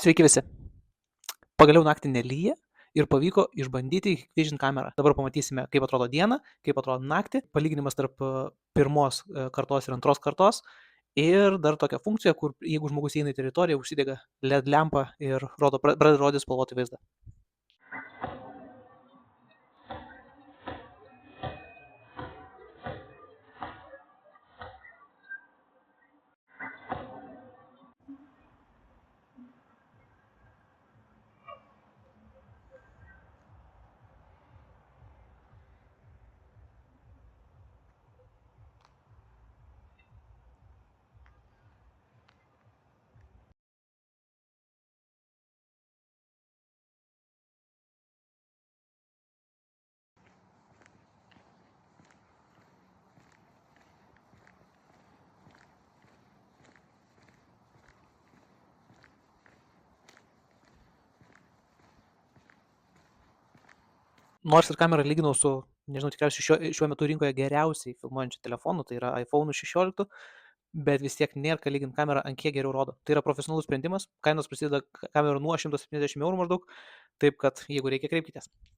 Sveiki visi. Pagaliau naktį nelyja ir pavyko išbandyti Hikvision kamerą. Dabar pamatysime, kaip atrodo dieną, kaip atrodo naktį, palyginimas tarp pirmos kartos ir antros kartos. Ir dar tokia funkcija, kur jeigu žmogus įeina į teritoriją, užsidega LED lempa ir pradeda rodyti spalvotą vaizdą. Nors ir kamerą lyginau su, nežinau, tikriausiai šiuo metu rinkoje geriausiai filmuojančiu telefonu, tai yra iPhone 16, bet vis tiek nėra ką lyginti kamerą, ant kiek geriau rodo. Tai yra profesionalus sprendimas, kainos prasideda kamerų nuo 170 eurų maždaug, taip kad jeigu reikia, kreipkitės.